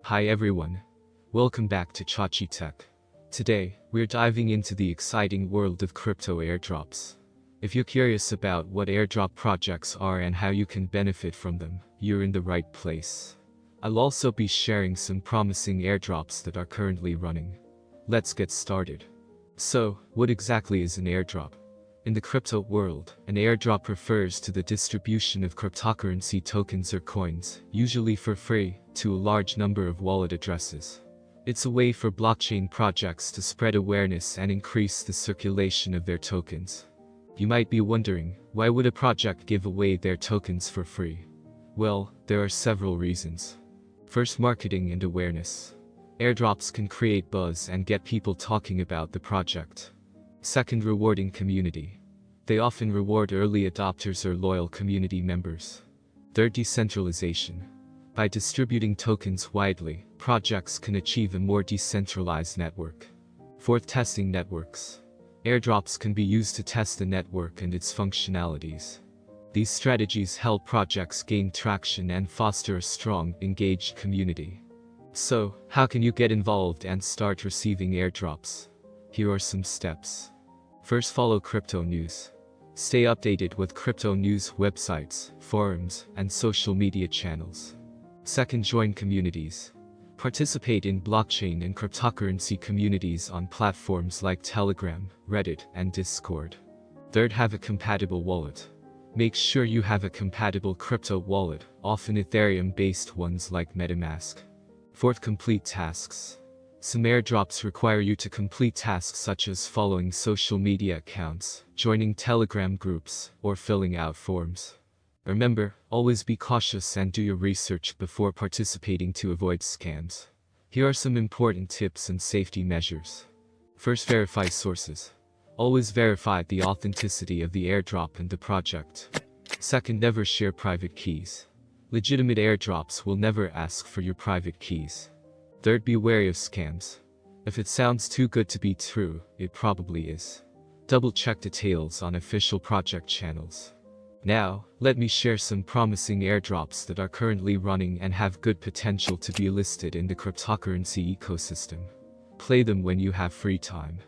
Hi everyone. Welcome back to Chachi Tech. Today, we're diving into the exciting world of crypto airdrops. If you're curious about what airdrop projects are and how you can benefit from them, you're in the right place. I'll also be sharing some promising airdrops that are currently running. Let's get started. So, what exactly is an airdrop? In the crypto world, an airdrop refers to the distribution of cryptocurrency tokens or coins, usually for free, to a large number of wallet addresses. It's a way for blockchain projects to spread awareness and increase the circulation of their tokens. You might be wondering, why would a project give away their tokens for free? Well, there are several reasons. First, marketing and awareness. Airdrops can create buzz and get people talking about the project. Second, rewarding community. They often reward early adopters or loyal community members. Third, decentralization. By distributing tokens widely, projects can achieve a more decentralized network. Fourth, testing networks. Airdrops can be used to test the network and its functionalities. These strategies help projects gain traction and foster a strong, engaged community. So, how can you get involved and start receiving airdrops? Here are some steps. First, follow crypto news. Stay updated with crypto news websites, forums, and social media channels. Second, join communities. Participate in blockchain and cryptocurrency communities on platforms like Telegram, Reddit, and Discord. Third, have a compatible wallet. Make sure you have a compatible crypto wallet, often Ethereum-based ones like MetaMask. Fourth, complete tasks. Some airdrops require you to complete tasks such as following social media accounts, joining Telegram groups, or filling out forms. Remember, always be cautious and do your research before participating to avoid scams. Here are some important tips and safety measures. First, verify sources. Always verify the authenticity of the airdrop and the project. Second, never share private keys. Legitimate airdrops will never ask for your private keys. Third, be wary of scams. If it sounds too good to be true, it probably is. Double check details on official project channels. Now, let me share some promising airdrops that are currently running and have good potential to be listed in the cryptocurrency ecosystem. Play them when you have free time.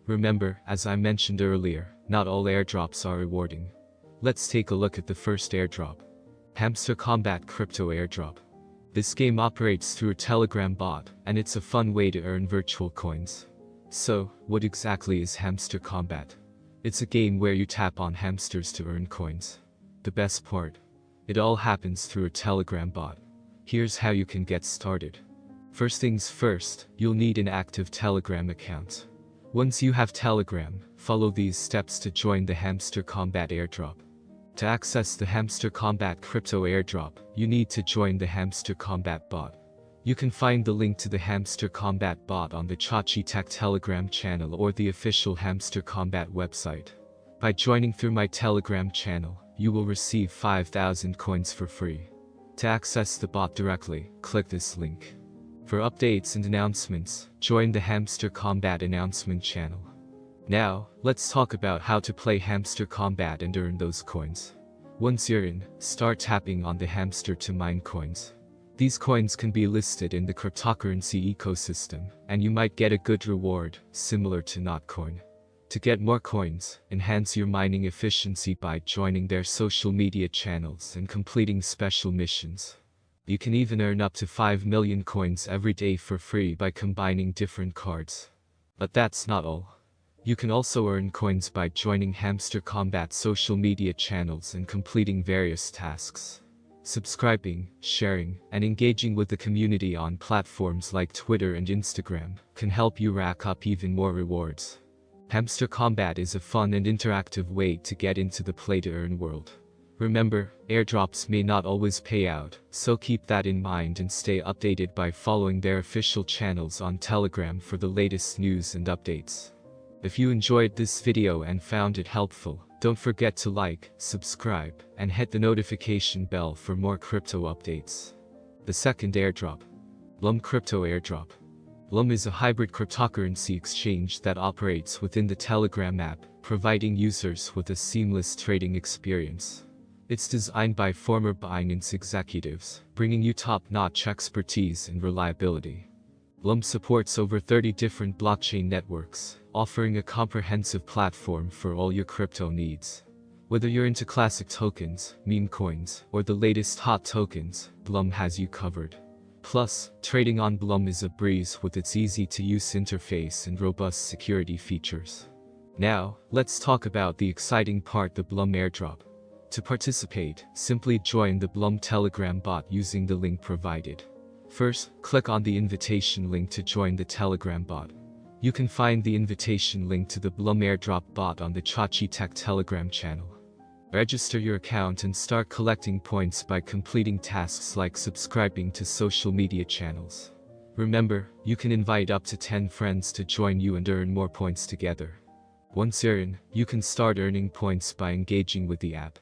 Remember, as I mentioned earlier, not all airdrops are rewarding. Let's take a look at the first airdrop. Hamster Kombat Crypto Airdrop. This game operates through a Telegram bot, and it's a fun way to earn virtual coins. So, what exactly is Hamster Kombat? It's a game where you tap on hamsters to earn coins. The best part? It all happens through a Telegram bot. Here's how you can get started. First things first, you'll need an active Telegram account. Once you have Telegram, follow these steps to join the Hamster Kombat Airdrop. To access the Hamster Kombat Crypto Airdrop, you need to join the Hamster Kombat bot. You can find the link to the Hamster Kombat bot on the Chachi Tech Telegram channel or the official Hamster Kombat website. By joining through my Telegram channel, you will receive 5,000 coins for free. To access the bot directly, click this link. For updates and announcements, join the Hamster Kombat announcement channel. Now, let's talk about how to play Hamster Kombat and earn those coins. Once you're in, start tapping on the hamster to mine coins. These coins can be listed in the cryptocurrency ecosystem, and you might get a good reward, similar to Notcoin. To get more coins, enhance your mining efficiency by joining their social media channels and completing special missions. You can even earn up to 5 million coins every day for free by combining different cards. But that's not all. You can also earn coins by joining Hamster Kombat social media channels and completing various tasks. Subscribing, sharing, and engaging with the community on platforms like Twitter and Instagram can help you rack up even more rewards. Hamster Kombat is a fun and interactive way to get into the play-to-earn world. Remember, airdrops may not always pay out, so keep that in mind and stay updated by following their official channels on Telegram for the latest news and updates. If you enjoyed this video and found it helpful, don't forget to like, subscribe, and hit the notification bell for more crypto updates. The second airdrop. Blum Crypto Airdrop. Blum is a hybrid cryptocurrency exchange that operates within the Telegram app, providing users with a seamless trading experience. It's designed by former Binance executives, bringing you top-notch expertise and reliability. Blum supports over 30 different blockchain networks, offering a comprehensive platform for all your crypto needs. Whether you're into classic tokens, meme coins, or the latest hot tokens, Blum has you covered. Plus, trading on Blum is a breeze with its easy-to-use interface and robust security features. Now, let's talk about the exciting part, the Blum Airdrop. To participate, simply join the Blum Telegram bot using the link provided. First, click on the invitation link to join the Telegram bot. You can find the invitation link to the Blum Airdrop bot on the Chachi Tech Telegram channel. Register your account and start collecting points by completing tasks like subscribing to social media channels. Remember, you can invite up to 10 friends to join you and earn more points together. Once you're in, you can start earning points by engaging with the app.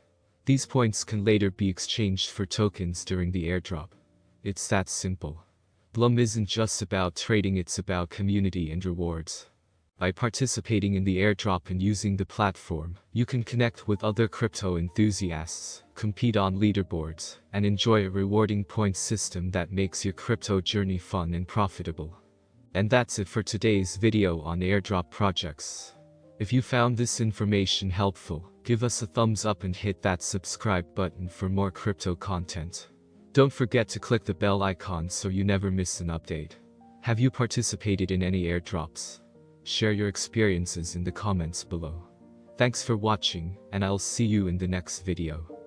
These points can later be exchanged for tokens during the airdrop. It's that simple. Blum isn't just about trading, it's about community and rewards. By participating in the airdrop and using the platform, you can connect with other crypto enthusiasts, compete on leaderboards, and enjoy a rewarding points system that makes your crypto journey fun and profitable. And that's it for today's video on airdrop projects. If you found this information helpful, give us a thumbs up and hit that subscribe button for more crypto content. Don't forget to click the bell icon so you never miss an update. Have you participated in any airdrops? Share your experiences in the comments below. Thanks for watching, and I'll see you in the next video.